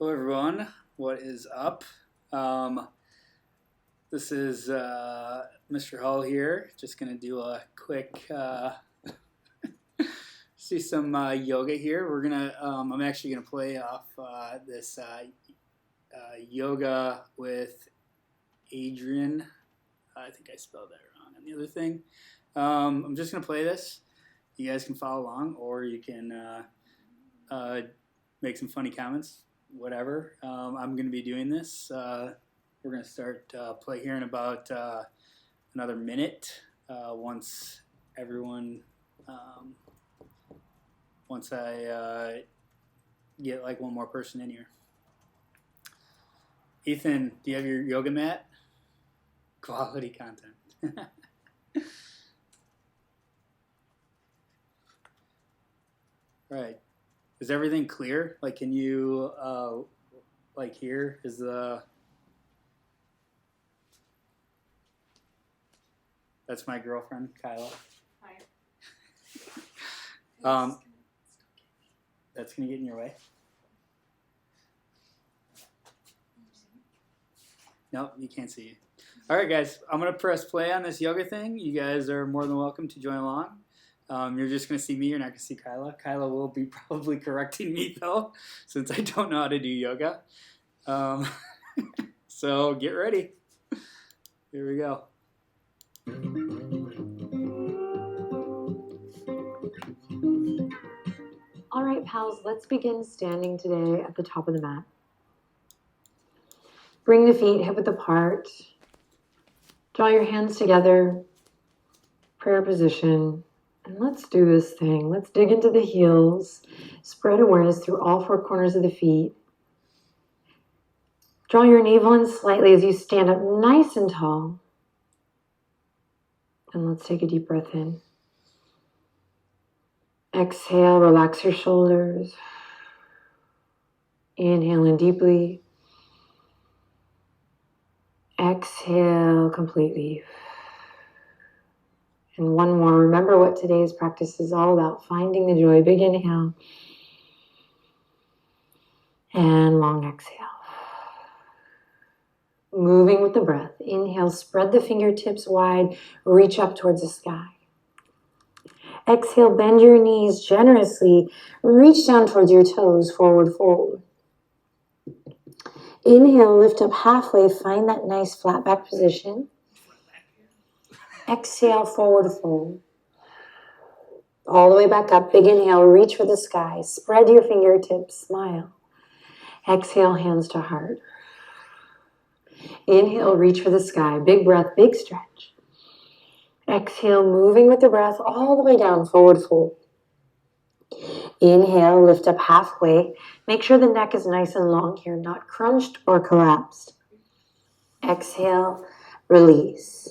Hello everyone, what is up? This is Mr. Hull here. Just gonna do a quick see some yoga here. I'm actually gonna play off this yoga with Adriene. I think I spelled that wrong on the other thing. I'm just gonna play this. You guys can follow along, or you can make some funny comments. Whatever. I'm going to be doing this. We're going to start play here in about another minute. Once I get like one more person in here. Ethan, do you have your yoga mat? Quality content. Right. Is everything clear? Like, can you, like here is that's my girlfriend, Kyla. Hi. That's gonna get in your way. Nope, you can't see you. All right, guys, I'm gonna press play on this yoga thing. You guys are more than welcome to join along. You're just going to see me. You're not going to see Kyla. Kyla will be probably correcting me, though, since I don't know how to do yoga. So get ready. Here we go. All right, pals, let's begin standing today at the top of the mat. Bring the feet hip width apart. Draw your hands together. Prayer position. And let's do this thing. Let's dig into the heels. Spread awareness through all four corners of the feet. Draw your navel in slightly as you stand up nice and tall. And let's take a deep breath in. Exhale, relax your shoulders. Inhale in deeply. Exhale completely. And one more. Remember what today's practice is all about. Finding the joy. Big inhale. And long exhale. Moving with the breath. Inhale, spread the fingertips wide. Reach up towards the sky. Exhale, bend your knees generously. Reach down towards your toes. Forward fold. Inhale, lift up halfway. Find that nice flat back position. Exhale, forward fold. All the way back up. Big inhale, reach for the sky. Spread your fingertips, smile. Exhale, hands to heart. Inhale, reach for the sky. Big breath, big stretch. Exhale, moving with the breath all the way down, forward fold. Inhale, lift up halfway. Make sure the neck is nice and long here, not crunched or collapsed. Exhale, release.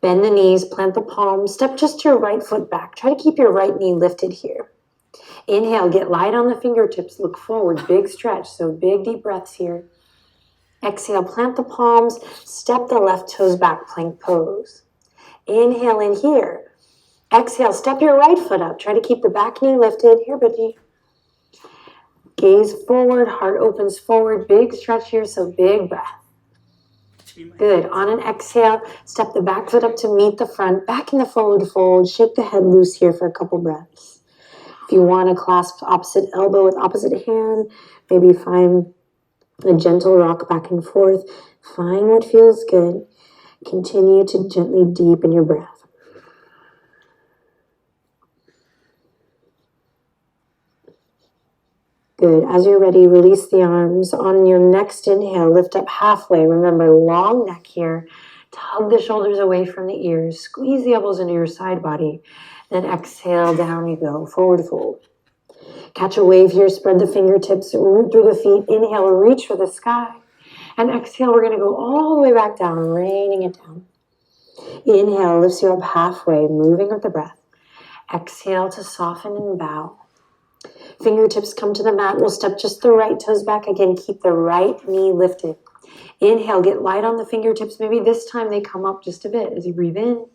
Bend the knees, plant the palms, step just your right foot back. Try to keep your right knee lifted here. Inhale, get light on the fingertips, look forward, big stretch, so big deep breaths here. Exhale, plant the palms, step the left toes back, plank pose. Inhale in here. Exhale, step your right foot up. Try to keep the back knee lifted. Here, buddy. Gaze forward, heart opens forward, big stretch here, so big breath. Good. On an exhale, step the back foot up to meet the front. Back in the forward fold. Shake the head loose here for a couple breaths. If you want to clasp opposite elbow with opposite hand, maybe find a gentle rock back and forth. Find what feels good. Continue to gently deepen your breath. Good. As you're ready, release the arms. On your next inhale, lift up halfway. Remember, long neck here. Tug the shoulders away from the ears. Squeeze the elbows into your side body. Then exhale, down you go. Forward fold. Catch a wave here. Spread the fingertips. Root through the feet. Inhale, reach for the sky. And exhale, we're going to go all the way back down, raining it down. Inhale, lifts you up halfway, moving with the breath. Exhale to soften and bow. Fingertips come to the mat. We'll step just the right toes back. Again, keep the right knee lifted. Inhale, get light on the fingertips. Maybe this time they come up just a bit as you breathe in.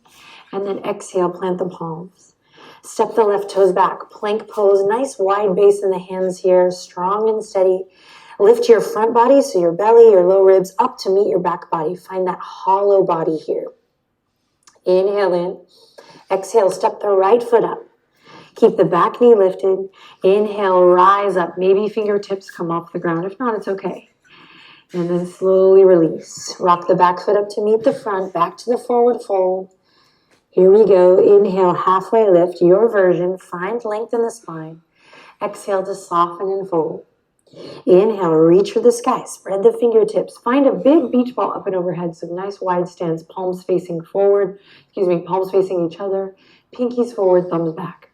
And then exhale, plant the palms. Step the left toes back. Plank pose. Nice wide base in the hands here. Strong and steady. Lift your front body, so your belly, your low ribs up to meet your back body. Find that hollow body here. Inhale in. Exhale, step the right foot up. Keep the back knee lifted. Inhale, rise up. Maybe fingertips come off the ground. If not, it's okay. And then slowly release. Rock the back foot up to meet the front. Back to the forward fold. Here we go. Inhale, halfway lift. Your version. Find length in the spine. Exhale to soften and fold. Inhale, reach for the sky. Spread the fingertips. Find a big beach ball up and overhead. So nice wide stance. Palms facing forward. Palms facing each other. Pinkies forward, thumbs back.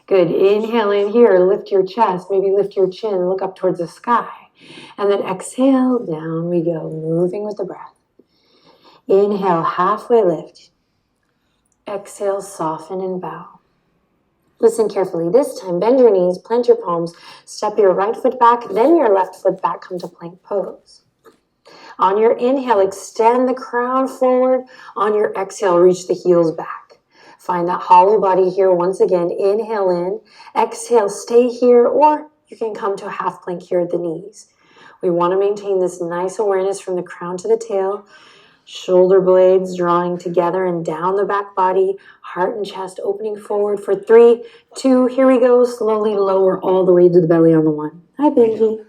Good. Inhale in here. Lift your chest. Maybe lift your chin. Look up towards the sky. And then exhale. Down we go. Moving with the breath. Inhale. Halfway lift. Exhale. Soften and bow. Listen carefully. This time, bend your knees. Plant your palms. Step your right foot back. Then your left foot back. Come to plank pose. On your inhale, extend the crown forward. On your exhale, reach the heels back. Find that hollow body here once again. Inhale in. Exhale, stay here, or you can come to a half plank here at the knees. We want to maintain this nice awareness from the crown to the tail. Shoulder blades drawing together and down the back body. Heart and chest opening forward for 3, 2. Here we go. Slowly lower all the way to the belly on the 1. Hi, Benji.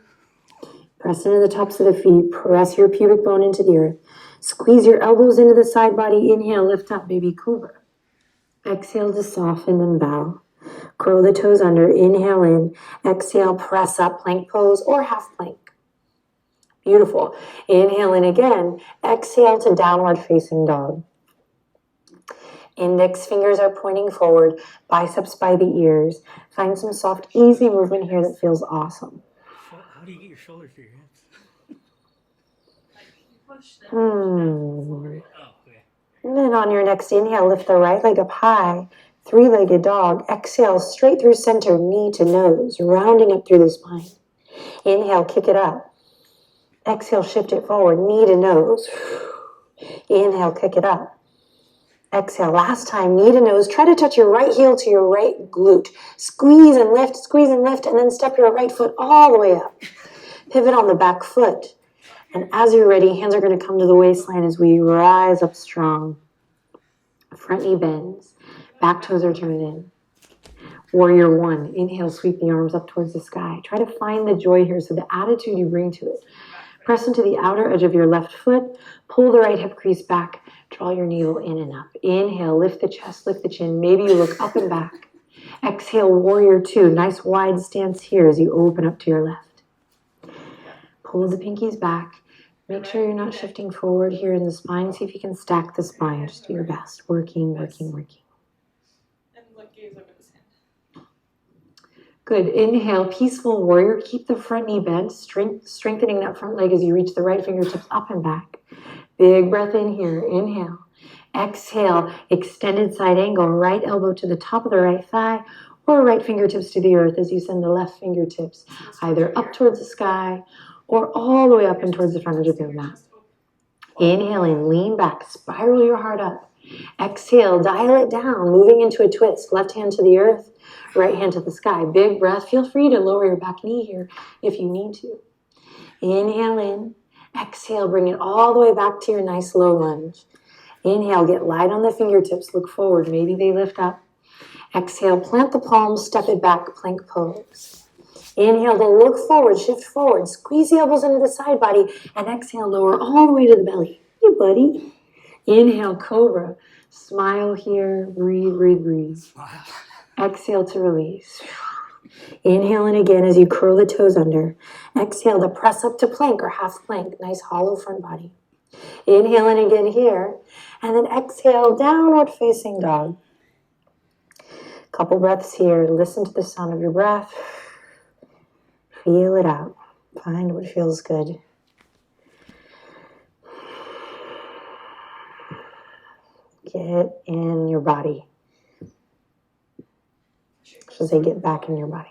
Press into the tops of the feet. Press your pubic bone into the earth. Squeeze your elbows into the side body. Inhale, lift up, baby cobra. Exhale to soften and bow. Curl the toes under. Inhale in. Exhale, press up, plank pose or half plank. Beautiful. Inhale in again. Exhale to downward facing dog. Index fingers are pointing forward. Biceps by the ears. Find some soft, easy movement here that feels awesome. How do you get your shoulders to your hips? And then on your next inhale, lift the right leg up high. 3-legged dog. Exhale, straight through center, knee to nose, rounding up through the spine. Inhale, kick it up. Exhale, shift it forward, knee to nose. Inhale, kick it up. Exhale, last time, knee to nose. Try to touch your right heel to your right glute. Squeeze and lift, and then step your right foot all the way up. Pivot on the back foot. And as you're ready, hands are going to come to the waistline as we rise up strong. Front knee bends. Back toes are turned in. Warrior 1. Inhale, sweep the arms up towards the sky. Try to find the joy here, so the attitude you bring to it. Press into the outer edge of your left foot. Pull the right hip crease back. Draw your navel in and up. Inhale, lift the chest, lift the chin. Maybe you look up and back. Exhale, warrior 2. Nice wide stance here as you open up to your left. Pull the pinkies back. Make sure you're not shifting forward here in the spine. See if you can stack the spine. Just do your best. Working. Good. Inhale, peaceful warrior. Keep the front knee bent, strengthening that front leg as you reach the right fingertips up and back. Big breath in here. Inhale. Exhale, extended side angle. Right elbow to the top of the right thigh or right fingertips to the earth as you send the left fingertips either up towards the sky or all the way up and towards the front edge of your mat. Inhale in, lean back, spiral your heart up. Exhale, dial it down, moving into a twist. Left hand to the earth, right hand to the sky. Big breath. Feel free to lower your back knee here if you need to. Inhale in. Exhale, bring it all the way back to your nice low lunge. Inhale, get light on the fingertips. Look forward. Maybe they lift up. Exhale, plant the palms, step it back, plank pose. Inhale to look forward, shift forward. Squeeze the elbows into the side body. And exhale, lower all the way to the belly. Hey, buddy. Inhale, cobra. Smile here. Breathe. Smile. Exhale to release. Inhale in again as you curl the toes under. Exhale to press up to plank or half plank. Nice hollow front body. Inhale in again here. And then exhale, downward facing dog. Couple breaths here. Listen to the sound of your breath. Feel it out. Find what feels good. Get in your body. So say get back in your body.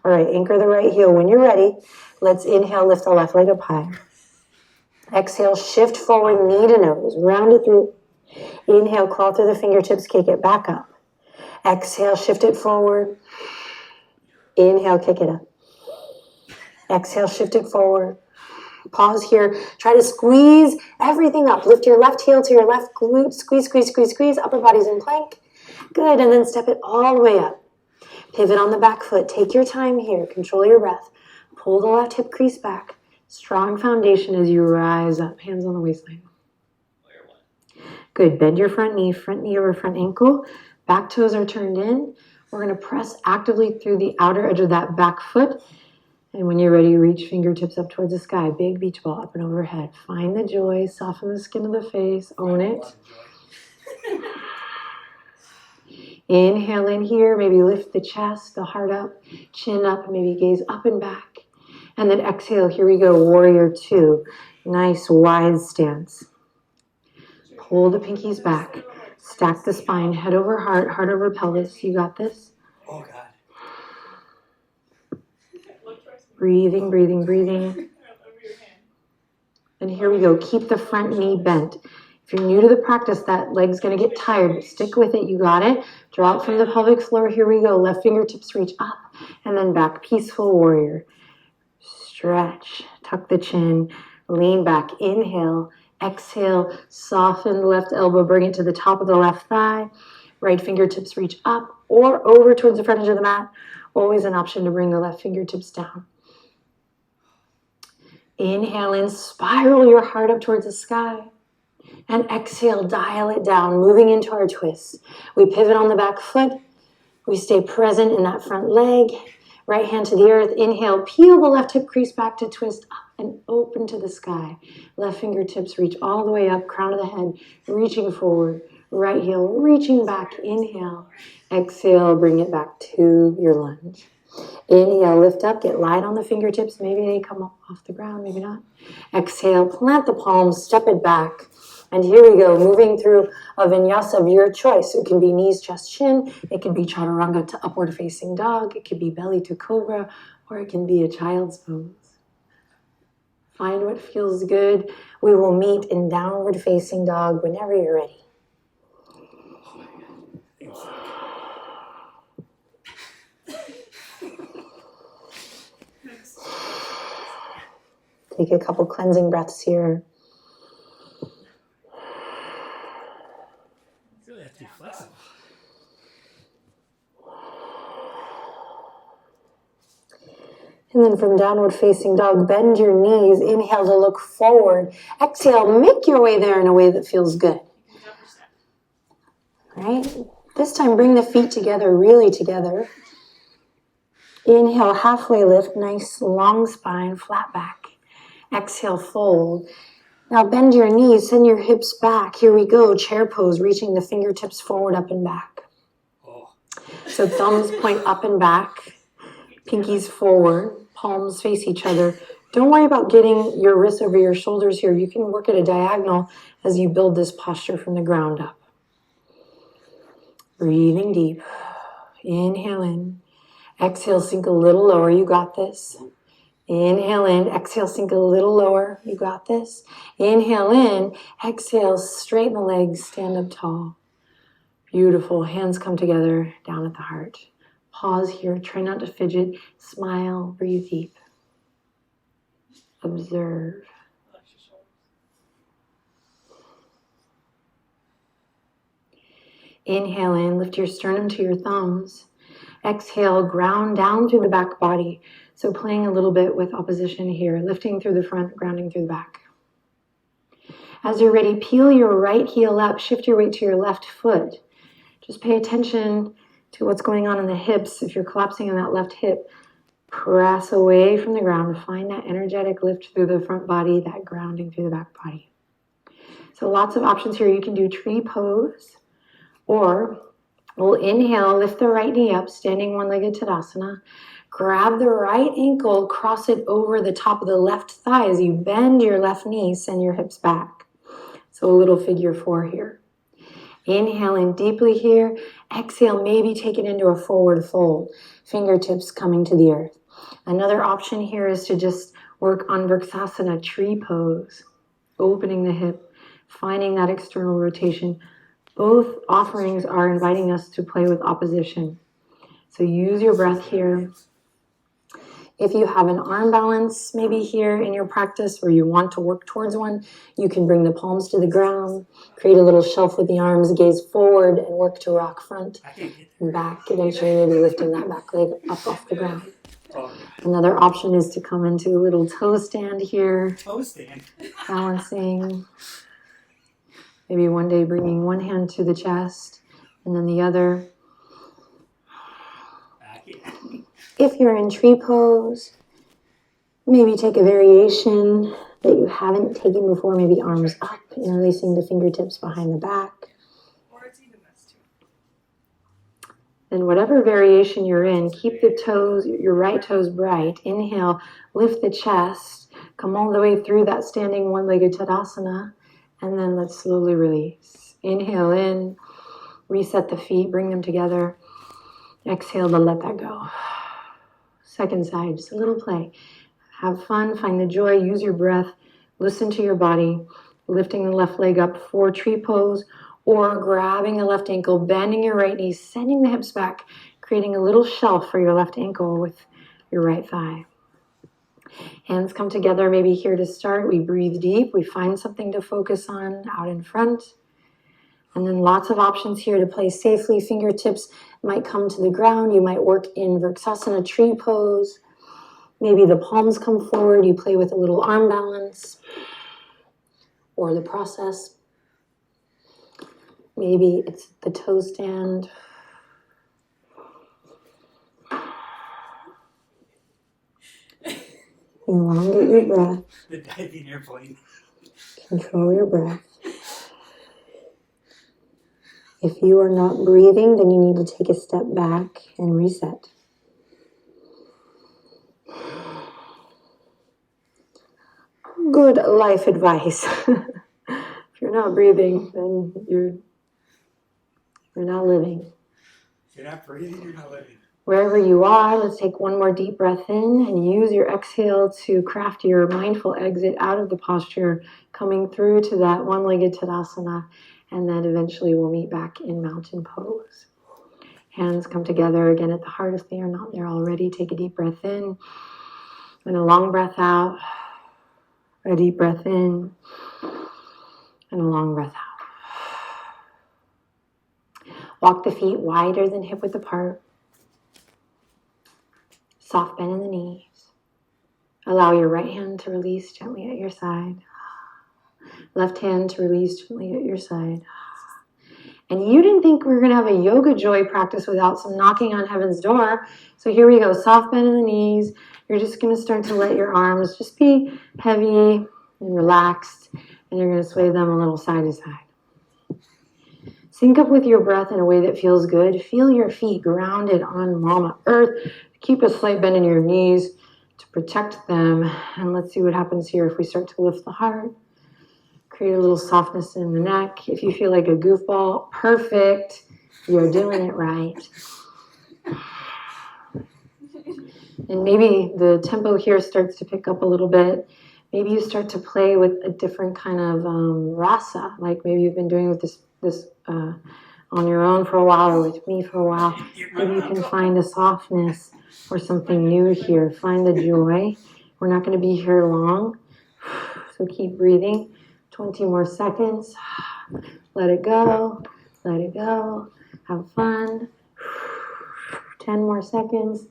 All right, anchor the right heel. When you're ready, let's inhale, lift the left leg up high. Exhale, shift forward, knee to nose. Round it through. Inhale, crawl through the fingertips, kick it back up. Exhale, shift it forward. Inhale, kick it up. Exhale, shift it forward. Pause here. Try to squeeze everything up. Lift your left heel to your left glute. Squeeze, squeeze, squeeze, squeeze. Upper body's in plank. Good. And then step it all the way up. Pivot on the back foot. Take your time here. Control your breath. Pull the left hip crease back. Strong foundation as you rise up. Hands on the waistline. Good. Bend your front knee over front ankle. Back toes are turned in. We're going to press actively through the outer edge of that back foot. And when you're ready, reach fingertips up towards the sky. Big beach ball up and overhead. Find the joy. Soften the skin of the face. Own it. Inhale in here. Maybe lift the chest, the heart up, chin up. Maybe gaze up and back. And then exhale. Here we go. Warrior two. Nice wide stance. Pull the pinkies back. Stack the spine. Head over heart. Heart over pelvis. You got this. Oh, God. Breathing, breathing, breathing. And here we go. Keep the front knee bent. If you're new to the practice, that leg's going to get tired, but stick with it. You got it. Draw out from the pelvic floor. Here we go. Left fingertips reach up and then back. Peaceful warrior. Stretch. Tuck the chin. Lean back. Inhale. Exhale. Soften the left elbow. Bring it to the top of the left thigh. Right fingertips reach up or over towards the front edge of the mat. Always an option to bring the left fingertips down. Inhale in, spiral your heart up towards the sky. And exhale, dial it down, moving into our twist. We pivot on the back foot. We stay present in that front leg. Right hand to the earth. Inhale, peel the left hip crease back to twist up and open to the sky. Left fingertips reach all the way up, crown of the head, reaching forward. Right heel reaching back. Inhale. Exhale, bring it back to your lunge. Inhale, lift up, get light on the fingertips. Maybe they come up off the ground, maybe not. Exhale, plant the palms, step it back. And here we go, moving through a vinyasa of your choice. It can be knees, chest, chin. It can be chaturanga to upward facing dog. It could be belly to cobra, or it can be a child's pose. Find what feels good. We will meet in downward facing dog whenever you're ready. Take a couple cleansing breaths here. Really have to be flexible. And then from downward facing dog, bend your knees. Inhale to look forward. Exhale, make your way there in a way that feels good. Right? This time, bring the feet together, really together. Inhale, halfway lift, nice long spine, flat back. Exhale, fold. Now bend your knees, send your hips back. Here we go, chair pose, reaching the fingertips forward, up and back. So thumbs point up and back, pinkies forward, palms face each other. Don't worry about getting your wrists over your shoulders here. You can work at a diagonal as you build this posture from the ground up. Breathing deep. Inhale in. Exhale, sink a little lower. You got this. Inhale in, exhale, sink a little lower. You got this. Inhale in, exhale, straighten the legs, stand up tall. Beautiful. Hands come together down at the heart. Pause here. Try not to fidget. Smile. Breathe deep. Observe. Inhale in, lift your sternum to your thumbs. Exhale, ground down through the back body. So playing a little bit with opposition here, lifting through the front, grounding through the back. As you're ready, peel your right heel up, shift your weight to your left foot. Just pay attention to what's going on in the hips. If you're collapsing in that left hip, press away from the ground. Find that energetic lift through the front body, that grounding through the back body. So lots of options here. You can do tree pose, or we'll inhale, lift the right knee up, standing one-legged Tadasana. Grab the right ankle, cross it over the top of the left thigh as you bend your left knee, send your hips back. So a little figure four here. Inhale in deeply here. Exhale, maybe take it into a forward fold. Fingertips coming to the earth. Another option here is to just work on Vrksasana, tree pose. Opening the hip, finding that external rotation. Both offerings are inviting us to play with opposition. So use your breath here. If you have an arm balance, maybe here in your practice, or you want to work towards one, you can bring the palms to the ground, create a little shelf with the arms, gaze forward, and work to rock front and back. Eventually, maybe lifting that back leg up off the ground. Another option is to come into a little toe stand here. Toe stand. Balancing. Maybe one day bringing one hand to the chest and then the other. If you're in tree pose, maybe take a variation that you haven't taken before, maybe arms up, interlacing the fingertips behind the back. Or it's even this too. And whatever variation you're in, keep the toes, your right toes bright. Inhale, lift the chest, come all the way through that standing one-legged Tadasana, and then let's slowly release. Inhale in, reset the feet, bring them together. Exhale to let that go. Second side, just a little play. Have fun, find the joy, use your breath, listen to your body, lifting the left leg up for tree pose, or grabbing the left ankle, bending your right knee, sending the hips back, creating a little shelf for your left ankle with your right thigh. Hands come together, maybe here to start. We breathe deep, we find something to focus on out in front. And then lots of options here to play safely. Fingertips might come to the ground. You might work in Vrksasana tree pose. Maybe the palms come forward. You play with a little arm balance or the process. Maybe it's the toe stand. Elongate your breath. The diving airplane. Control your breath. If you are not breathing, then you need to take a step back and reset. Good life advice. If you're not breathing, then you're not living. If you're not breathing, you're not living. Wherever you are, let's take one more deep breath in and use your exhale to craft your mindful exit out of the posture, coming through to that one-legged Tadasana, and then eventually we'll meet back in mountain pose. Hands come together again at the heart if they are not there already. Take a deep breath in and a long breath out. A deep breath in and a long breath out. Walk the feet wider than hip width apart. Soft bend in the knees. Allow your right hand to release gently at your side. Left hand to release gently at your side. And you didn't think we were going to have a yoga joy practice without some knocking on heaven's door. So here we go. Soft bend in the knees. You're just going to start to let your arms just be heavy and relaxed. And you're going to sway them a little side to side. Sync up with your breath in a way that feels good. Feel your feet grounded on Mama Earth. Keep a slight bend in your knees to protect them. And let's see what happens here if we start to lift the heart. Create a little softness in the neck. If you feel like a goofball, perfect. You're doing it right. And maybe the tempo here starts to pick up a little bit. Maybe you start to play with a different kind of rasa, like maybe you've been doing with this on your own for a while or with me for a while. Maybe you can find a softness or something new here. Find the joy. We're not going to be here long, so keep breathing. 20 more seconds. Let it go. Let it go. Have fun. 10 more seconds.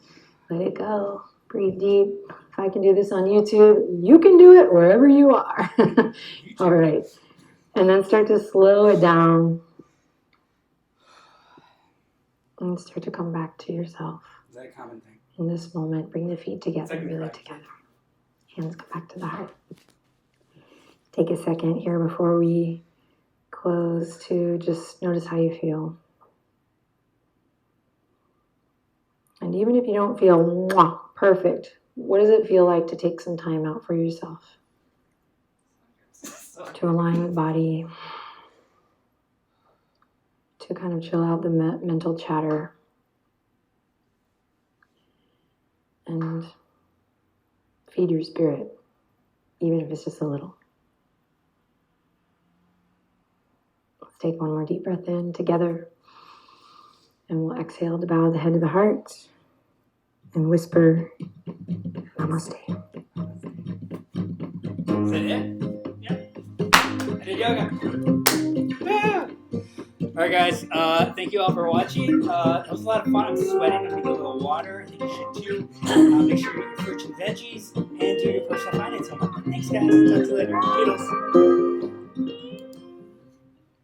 Let it go. Breathe deep. If I can do this on YouTube, you can do it wherever you are. All right. And then start to slow it down. And start to come back to yourself. Is that a common thing? In this moment, bring the feet together, Like really together. Hands come back to the heart. Take a second here before we close to just notice how you feel. And even if you don't feel perfect, what does it feel like to take some time out for yourself? To align with body, to kind of chill out the mental chatter, and feed your spirit, even if it's just a little. Let's take one more deep breath in together, and we'll exhale to bow the head to the heart. and whisper namaste. Is that it? Yep. I did yoga. Woo! Alright guys, thank you all for watching. That was a lot of fun. I'm sweating. I'm gonna get a little water. I think you should too. Make sure you eat your fruits and veggies and do your personal finance homework. Thanks guys. Talk to you later. Toodles.